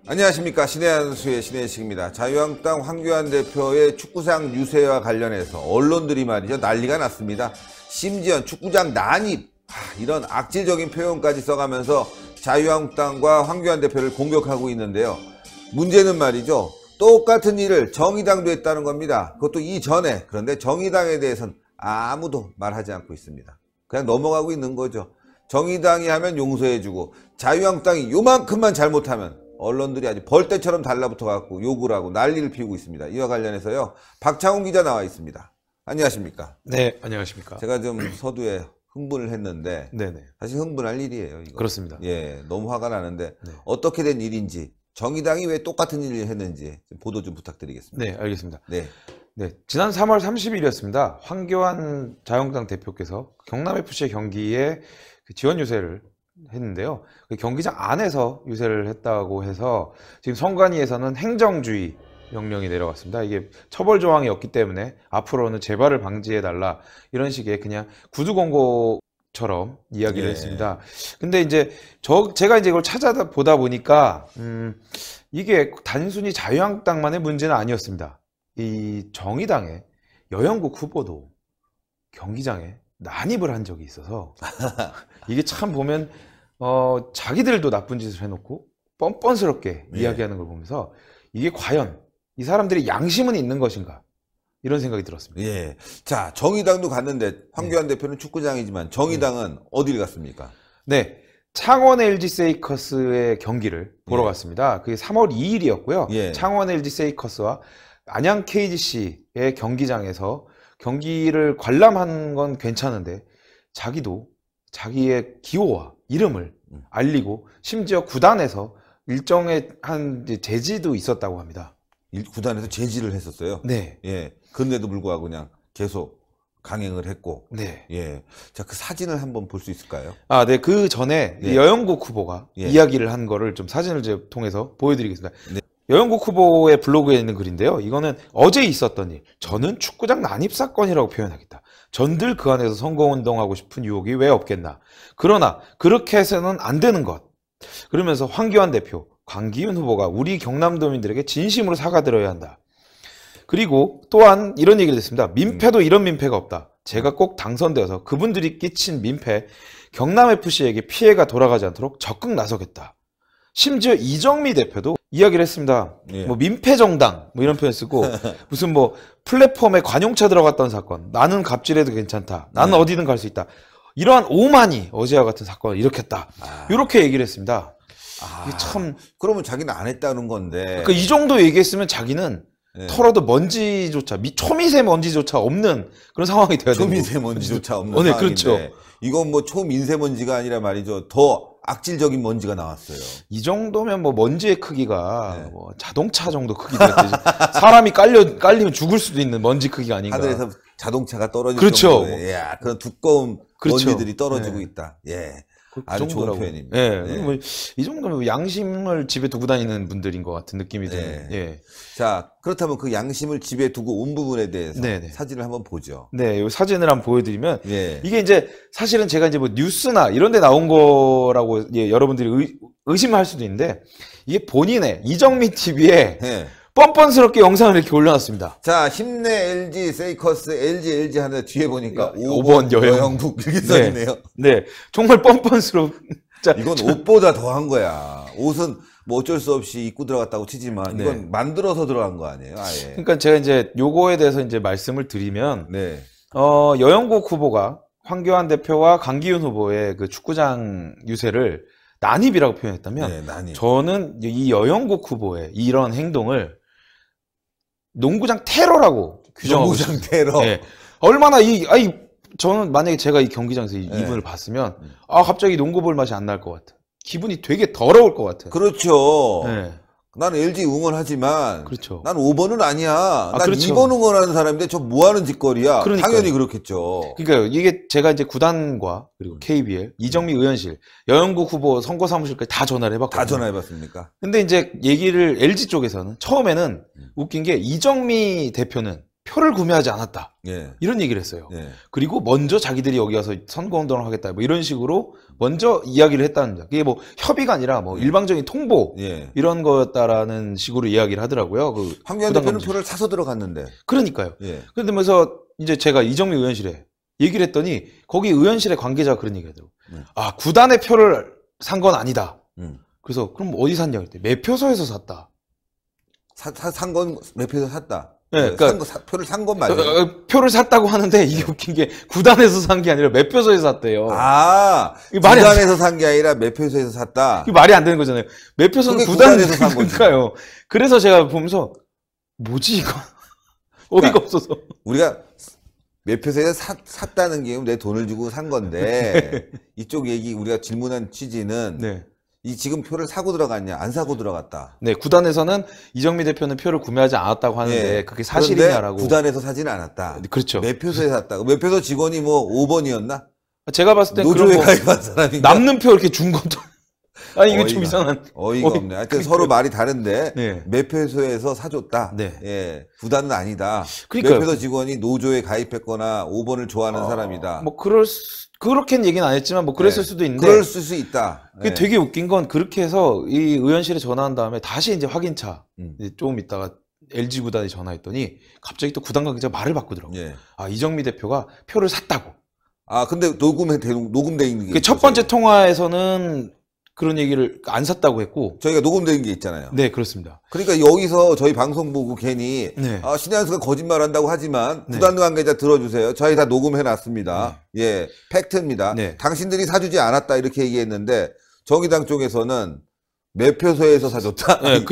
안녕하십니까. 신의 한수의 신혜식입니다. 자유한국당 황교안 대표의 축구장 유세와 관련해서 언론들이 말이죠, 난리가 났습니다. 심지어 축구장 난입, 이런 악질적인 표현까지 써가면서 자유한국당과 황교안 대표를 공격하고 있는데요. 문제는 말이죠, 똑같은 일을 정의당도 했다는 겁니다. 그것도 이전에. 그런데 정의당에 대해서는 아무도 말하지 않고 있습니다. 그냥 넘어가고 있는 거죠. 정의당이 하면 용서해주고 자유한국당이 요만큼만 잘못하면 언론들이 아주 벌떼처럼 달라붙어 갖고 욕을 하고 난리를 피우고 있습니다. 이와 관련해서요, 박창훈 기자 나와 있습니다. 안녕하십니까? 네, 안녕하십니까? 제가 좀 서두에 흥분을 했는데, 네네. 사실 흥분할 일이에요, 이거. 그렇습니다. 예, 너무 화가 나는데, 네. 어떻게 된 일인지, 정의당이 왜 똑같은 일을 했는지 보도 좀 부탁드리겠습니다. 네, 알겠습니다. 네. 네, 지난 3월 30일이었습니다. 황교안 자유한국당 대표께서 경남FC의 경기에 지원 유세를 했는데요. 그 경기장 안에서 유세를 했다고 해서 지금 선관위에서는 행정주의 명령이 내려왔습니다. 이게 처벌 조항이 없기 때문에 앞으로는 재발을 방지해달라, 이런 식의 그냥 구두공고처럼 이야기를 했습니다. 근데 이제 제가 이제 이걸 찾아보다 보니까 이게 단순히 자유한국당만의 문제는 아니었습니다. 이 정의당의 여영국 후보도 경기장에 난입을 한 적이 있어서 이게 참 보면 자기들도 나쁜 짓을 해놓고 뻔뻔스럽게 이야기하는 걸 보면서 이게 과연 이 사람들이 양심은 있는 것인가, 이런 생각이 들었습니다. 예. 자, 정의당도 갔는데 황교안 대표는 축구장이지만 정의당은 어디를 갔습니까? 네. 창원 LG 세이커스의 경기를 보러 갔습니다. 그게 3월 2일이었고요. 창원 LG 세이커스와 안양 KGC의 경기장에서 경기를 관람한 건 괜찮은데 자기도 자기의 기호와 이름을 알리고 심지어 구단에서 일정의 한 제지도 있었다고 합니다. 구단에서 제지를 했었어요? 네. 예. 그런데도 불구하고 그냥 계속 강행을 했고. 네. 예. 자, 그 사진을 한번 볼 수 있을까요? 아, 네. 그 전에 여영국 후보가 이야기를 한 거를 좀 사진을 통해서 보여드리겠습니다. 네. 여영국 후보의 블로그에 있는 글인데요. 이거는 어제 있었던 일. 저는 축구장 난입 사건이라고 표현하겠다. 전들 그 안에서 선거운동하고 싶은 유혹이 왜 없겠나. 그러나 그렇게 해서는 안 되는 것. 그러면서 황교안 대표, 광기훈 후보가 우리 경남도민들에게 진심으로 사과드려야 한다. 그리고 또한 이런 얘기를 했습니다. 민폐도 이런 민폐가 없다. 제가 꼭 당선되어서 그분들이 끼친 민폐, 경남FC에게 피해가 돌아가지 않도록 적극 나서겠다. 심지어 이정미 대표도 이야기를 했습니다. 뭐 민폐정당 뭐 이런 표현 쓰고 무슨 뭐 플랫폼에 관용차 들어갔던 사건, 나는 갑질해도 괜찮다, 나는 어디든 갈 수 있다, 이러한 오만이 어제와 같은 사건을 일으켰다, 이렇게 얘기를 했습니다. 이게 참, 그러면 자기는 안 했다는 건데, 그러니까 이 정도 얘기했으면 자기는 털어도 먼지조차, 초미세먼지조차 없는 그런 상황이 돼야 되는 거죠. 초미세먼지조차 없는 네, 상황인데, 그렇죠. 이건 뭐 초민세먼지가 아니라 말이죠, 더 악질적인 먼지가 나왔어요. 이 정도면 뭐 먼지의 크기가 뭐 자동차 정도 크기겠지. 사람이 깔리면 죽을 수도 있는 먼지 크기가 아닌가. 하늘에서 자동차가 떨어질 그렇죠. 정도의 그런 두꺼운 먼지들이 떨어지고 있다. 아주 좋은 표현입니다. 뭐 이 정도면 양심을 집에 두고 다니는 분들인 것 같은 느낌이 드는. 자, 그렇다면 그 양심을 집에 두고 온 부분에 대해서 사진을 한번 보죠. 네, 이 사진을 한번 보여드리면 이게 이제 사실은 제가 이제 뭐 뉴스나 이런 데 나온 거라고 여러분들이 의심할 수도 있는데, 이게 본인의 이정민 TV에 뻔뻔스럽게 영상을 이렇게 올려놨습니다. 자, 힘내 LG 세이커스, LG 하는데 뒤에 보니까 5번 여영국 이렇게 써있네요. 네, 정말 뻔뻔스러운. 이건 옷보다 더한 거야. 옷은 뭐 어쩔 수 없이 입고 들어갔다고 치지만 이건 만들어서 들어간 거 아니에요, 아예. 그러니까 제가 이제 요거에 대해서 이제 말씀을 드리면, 여영국 후보가 황교안 대표와 강기훈 후보의 그 축구장 유세를 난입이라고 표현했다면, 난입. 저는 이 여영국 후보의 이런 행동을 농구장 테러라고 규정하고 있습니다. 농구장 테러. 얼마나 저는 만약에 제가 이 경기장에서 이분을 봤으면 갑자기 농구 볼 맛이 안 날 것 같아. 기분이 되게 더러울 것 같아. 그렇죠. 난 LG 응원하지만 그렇죠. 난 5번은 아니야. 난 그렇죠. 2번 응원하는 사람인데 저 뭐 하는 짓거리야. 그러니까요. 당연히 그렇겠죠. 그러니까요. 이게 제가 이제 구단과 그리고 KBL, 이정미 의원실, 여영국 후보 선거 사무실까지 다 전화를 해봤거든요. 다 전화해봤습니까? 근데 이제 얘기를 LG 쪽에서는 처음에는 웃긴 게 이정미 대표는 표를 구매하지 않았다. 예. 이런 얘기를 했어요. 예. 그리고 먼저 자기들이 여기 와서 선거운동을 하겠다. 뭐 이런 식으로 먼저 이야기를 했다는 그게 뭐 협의가 아니라 뭐 일방적인 통보 예. 이런 거였다라는 식으로 이야기를 하더라고요. 그 황교안 대표는 표를 사서 들어갔는데. 그러니까요. 예. 그러면서 이제 제가 이정미 의원실에 얘기를 했더니 거기 의원실의 관계자가 그런 얘기 하더라고요. 아, 구단의 표를 산 건 아니다. 그래서 그럼 어디 샀냐 그랬더니 매표소에서 샀다. 산 건 매표에서 샀다. 네, 그러니까 표를 산 건 맞아요. 표를 샀다고 하는데 이게 웃긴 게 구단에서 산 게 아니라 매표소에서 샀대요. 아, 구단에서 산 게 아니라 매표소에서 샀다. 이게 말이 안 되는 거잖아요. 매표소는 구단에서 산 거니까요. 그래서 제가 보면서 뭐지 이거 어이가 없어서. 우리가 매표소에서 샀다는 게 내 돈을 주고 산 건데 이쪽 얘기 우리가 질문한 취지는 네. 이 지금 표를 사고 들어갔냐 안 사고 들어갔다. 네, 구단에서는 이정미 대표는 표를 구매하지 않았다고 하는데 예. 그게 사실이냐라고. 구단에서 사지는 않았다. 그렇죠. 매표소에 샀다. 매표소 직원이 뭐 5번이었나? 제가 봤을 땐 노조에 그런 가입한 사람인가? 남는 표 이렇게 준 것도 아니 이거 좀 이상한. 어이가 없네. 하여튼 서로 말이 다른데 네. 매표소에서 사줬다. 네. 예, 구단은 아니다. 그러니까요. 매표소 직원이 노조에 가입했거나 5번을 좋아하는 사람이다. 뭐 그렇게는 얘기는 안 했지만 뭐 그랬을 수도 있는데. 그럴 수 있다. 그게 예. 되게 웃긴 건 그렇게 해서 이 의원실에 전화한 다음에 다시 이제 확인차 이제 조금 있다가 LG 구단에 전화했더니 갑자기 또 구단 관계자가 말을 바꾸더라고요. 예. 아, 이정미 대표가 표를 샀다고. 아, 근데 녹음된 게 첫 번째 통화에서는 그런 얘기를 안 샀다고 했고. 저희가 녹음된 게 있잖아요. 네, 그렇습니다. 그러니까 여기서 저희 방송 보고 괜히 네. 신현수가 거짓말한다고 하지만 네. 구단 관계자 들어주세요. 저희 다 녹음해놨습니다. 예, 팩트입니다. 네. 당신들이 사주지 않았다 이렇게 얘기했는데 정의당 쪽에서는 매표소에서 사줬다. 네,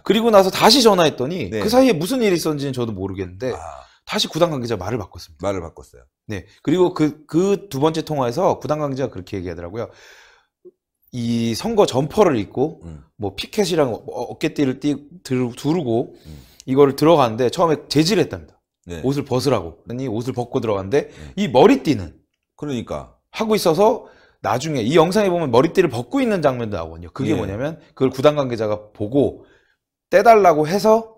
그리고 나서 다시 전화했더니 네. 그 사이에 무슨 일이 있었는지는 저도 모르겠는데 아, 다시 구단 관계자 말을 바꿨습니다. 말을 바꿨어요. 네. 그리고 그 두 번째 통화에서 구단 관계자가 그렇게 얘기하더라고요. 이 선거 점퍼를 입고 뭐 피켓이랑 어깨띠를 두르고 이거를 들어갔는데 처음에 제지를 했답니다. 네. 옷을 벗으라고. 아니 옷을 벗고 들어갔는데 이 머리띠는 그러니까 하고 있어서 나중에 이 영상에 보면 머리띠를 벗고 있는 장면도 나오거든요. 그게 예. 뭐냐면 그걸 구단 관계자가 보고 떼달라고 해서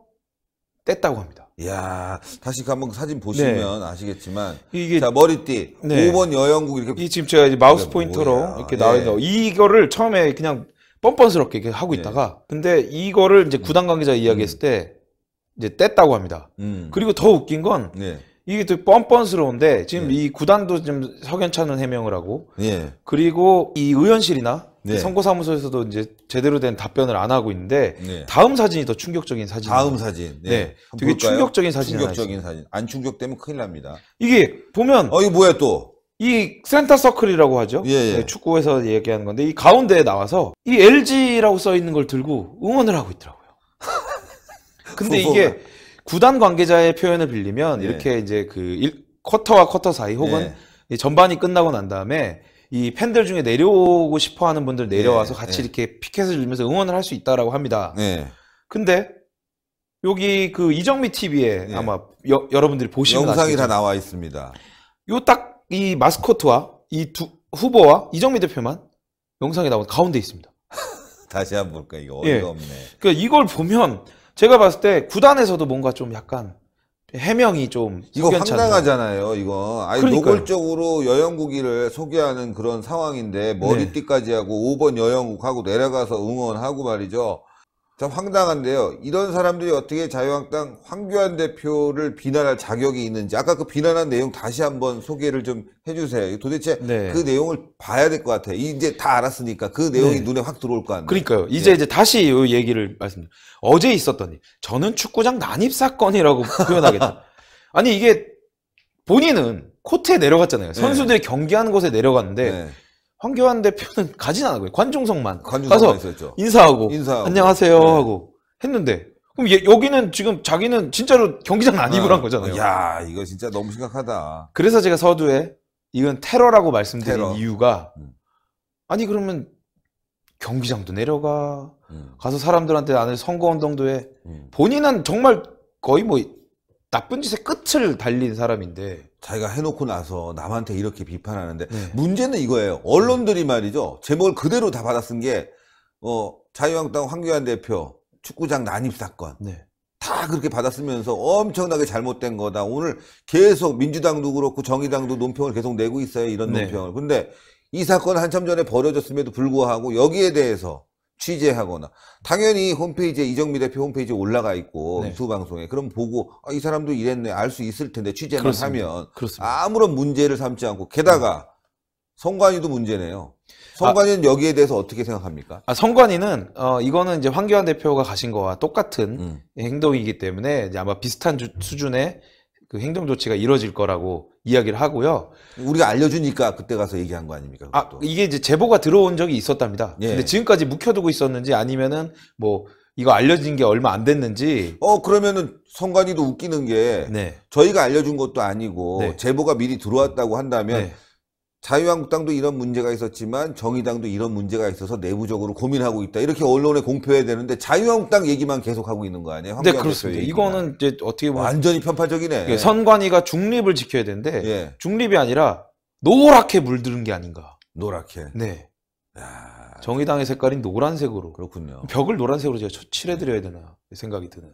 뗐다고 합니다. 이야, 다시 한번 사진 보시면 아시겠지만 이게 자, 머리띠 네. 5번 여영국 이렇게 이 지금 제가 이제 마우스 이게 포인터로 뭐야. 이렇게 예. 나와 있는 이거를 처음에 그냥 뻔뻔스럽게 이렇게 하고 있다가 근데 이거를 이제 구단 관계자 이야기했을 때 이제 뗐다고 합니다. 그리고 더 웃긴 건 네. 이게 또 뻔뻔스러운데 지금 이 구단도 지금 석연찮은 해명을 하고 예. 그리고 이 의원실이나 네. 선거사무소에서도 이제 제대로 된 답변을 안 하고 있는데 네. 다음 사진이 더 충격적인 사진이에요. 다음 사진. 네. 한번 되게 볼까요? 충격적인 사진이 하나 충격적인 사진. 안 충격되면 큰일 납니다. 이게 보면 이거 뭐야 또? 이 센터 서클이라고 하죠. 예, 예. 네, 축구에서 얘기하는 건데 이 가운데에 나와서 이 LG라고 써 있는 걸 들고 응원을 하고 있더라고요. 근데 이게 구단 관계자의 표현을 빌리면 예. 이렇게 이제 쿼터와 쿼터 사이 혹은 이 전반이 끝나고 난 다음에 이 팬들 중에 내려오고 싶어 하는 분들 내려와서 예, 같이 예. 이렇게 피켓을 들면서 응원을 할 수 있다라고 합니다. 네. 근데 여기 그 이정미 TV에 예. 아마 여러분들이 보시면 영상이 아시겠죠? 다 나와 있습니다. 요 딱 이 마스코트와 이 두 후보와 이정미 대표만 영상에 나온 가운데 있습니다. 다시 한번 볼까? 이거 어이가 예. 없네. 그러니까 이걸 보면 제가 봤을 때 구단에서도 뭔가 좀 약간 해명이 좀 이거 석연치 않나. 황당하잖아요, 이거. 아니, 그러니까요. 노골적으로 여영국이를 소개하는 그런 상황인데, 머리띠까지 하고, 5번 여영국하고 내려가서 응원하고 말이죠. 참 황당한데요. 이런 사람들이 어떻게 자유한국당 황교안 대표를 비난할 자격이 있는지, 아까 그 비난한 내용 다시 한번 소개를 좀 해주세요. 도대체 네. 그 내용을 봐야 될 것 같아요. 이제 다 알았으니까 그 내용이 네. 눈에 확 들어올 거 아니에요. 그러니까요. 이제 다시 이 얘기를 말씀드립니다. 어제 있었던 일. 저는 축구장 난입 사건이라고 표현하겠다. 아니 이게 본인은 코트에 내려갔잖아요. 선수들이 경기하는 곳에 내려갔는데 네. 황교안 대표는 가진 않았고요. 관중석만 관중석만 가서 있었죠. 인사하고 안녕하세요 네. 하고 했는데 그럼 여기는 지금 자기는 진짜로 경기장 난입을 한 거잖아요. 야, 이거 진짜 너무 심각하다. 그래서 제가 서두에 이건 테러라고 말씀드린 테러. 이유가 아니 그러면 경기장도 내려가. 가서 사람들한테 나는 선거운동도 해. 본인은 정말 거의 뭐 나쁜 짓의 끝을 달린 사람인데 자기가 해놓고 나서 남한테 이렇게 비판하는데 문제는 이거예요. 언론들이 말이죠. 제목을 그대로 다 받아 쓴 게 자유한국당 황교안 대표 축구장 난입 사건. 다 그렇게 받았으면서 엄청나게 잘못된 거다. 오늘 계속 민주당도 그렇고 정의당도 논평을 계속 내고 있어요. 이런 논평을. 근데 이 사건 한참 전에 벌어졌음에도 불구하고 여기에 대해서 취재하거나 당연히 홈페이지에 이정미 대표 홈페이지에 올라가 있고 유튜브 방송에 그럼 보고 이 사람도 이랬네 알 수 있을 텐데 취재만 그렇습니다. 하면 그렇습니다. 아무런 문제를 삼지 않고 게다가 성관이도 문제네요. 성관이는 여기에 대해서 어떻게 생각합니까? 성관이는 이거는 이제 황교안 대표가 가신 거와 똑같은 행동이기 때문에 이제 아마 비슷한 수준의 그 행정 조치가 이루어질 거라고 이야기를 하고요. 우리가 알려주니까 그때 가서 얘기한 거 아닙니까? 이게 이제 제보가 들어온 적이 있었답니다. 근데 지금까지 묵혀두고 있었는지 아니면은 뭐 이거 알려진 게 얼마 안 됐는지. 그러면은 성관이도 웃기는 게 저희가 알려준 것도 아니고 제보가 미리 들어왔다고 한다면 자유한국당도 이런 문제가 있었지만 정의당도 이런 문제가 있어서 내부적으로 고민하고 있다. 이렇게 언론에 공표해야 되는데 자유한국당 얘기만 계속하고 있는 거 아니에요? 네, 그렇습니다. 이거는 이제 어떻게 보면 완전히 편파적이네. 선관위가 중립을 지켜야 되는데 중립이 아니라 노랗게 물드는 게 아닌가. 노랗게. 네. 정의당의 색깔인 노란색으로. 그렇군요. 벽을 노란색으로 제가 칠해드려야 되나 생각이 드는.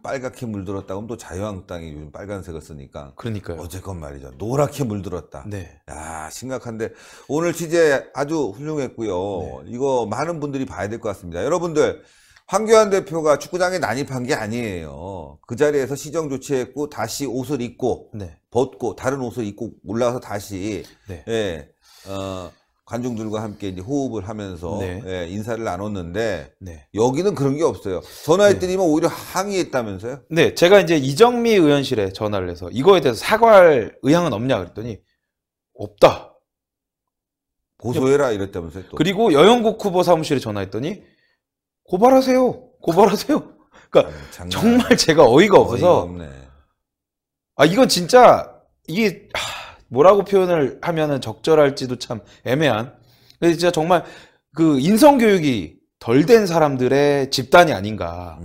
빨갛게 물들었다 그럼 또 자유한국당이 요즘 빨간색을 쓰니까. 그러니까요. 어쨌건 말이죠. 노랗게 물들었다. 야, 심각한데 오늘 취재 아주 훌륭했고요. 이거 많은 분들이 봐야 될 것 같습니다. 여러분들 황교안 대표가 축구장에 난입한 게 아니에요. 그 자리에서 시정 조치했고 다시 옷을 입고 벗고 다른 옷을 입고 올라와서 다시 관중들과 함께 이제 호흡을 하면서 인사를 나눴는데 여기는 그런 게 없어요. 전화했더니만 오히려 항의했다면서요? 네, 제가 이제 이정미 의원실에 전화를 해서 이거에 대해서 사과할 의향은 없냐 그랬더니 없다. 고소해라 이랬다면서요? 또. 그리고 여영국 후보 사무실에 전화했더니 고발하세요. 그러니까 정말 제가 어이가 없어서 이건 진짜 이게 뭐라고 표현을 하면은 적절할지도 참 애매한. 근데 진짜 정말 그 인성교육이 덜 된 사람들의 집단이 아닌가.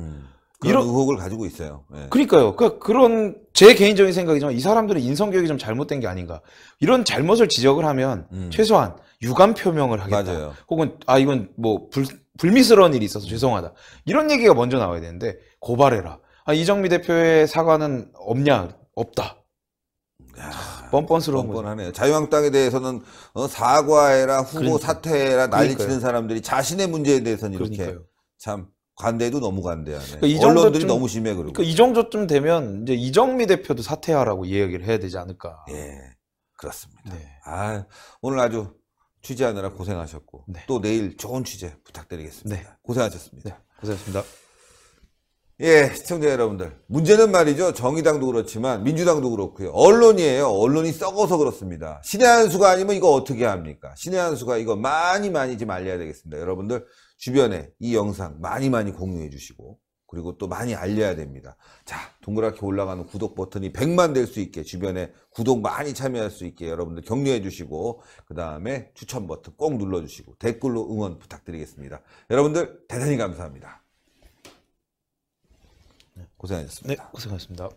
그런 의혹을 가지고 있어요. 그러니까요. 그런 제 개인적인 생각이지만 이 사람들의 인성교육이 좀 잘못된 게 아닌가. 이런 잘못을 지적을 하면 최소한 유감 표명을 하겠다. 맞아요. 혹은 이건 뭐 불미스러운 일이 있어서 죄송하다. 이런 얘기가 먼저 나와야 되는데 고발해라. 이정미 대표의 사과는 없냐? 없다. 뻔뻔스러운 뻔뻔하네요. 자유한국당에 대해서는 사과해라, 후보 사퇴해라 난리치는 사람들이 자신의 문제에 대해서는 이렇게 참 관대도 너무 관대하네. 언론들이 너무 심해. 그리고 이 정도쯤 되면 이제 이정미 대표도 사퇴하라고 이야기를 해야 되지 않을까. 그렇습니다. 오늘 아주 취재하느라 고생하셨고 또 내일 좋은 취재 부탁드리겠습니다. 고생하셨습니다. 고생하셨습니다. 시청자 여러분들. 문제는 말이죠. 정의당도 그렇지만 민주당도 그렇고요. 언론이에요. 언론이 썩어서 그렇습니다. 신의 한 수가 아니면 이거 어떻게 합니까? 신의 한 수가 이거 많이 좀 알려야 되겠습니다. 여러분들 주변에 이 영상 많이 공유해 주시고 그리고 또 많이 알려야 됩니다. 자, 동그랗게 올라가는 구독 버튼이 100만 될 수 있게 주변에 구독 많이 참여할 수 있게 여러분들 격려해 주시고 그 다음에 추천 버튼 꼭 눌러주시고 댓글로 응원 부탁드리겠습니다. 여러분들 대단히 감사합니다. 고생하셨습니다. 고생하셨습니다.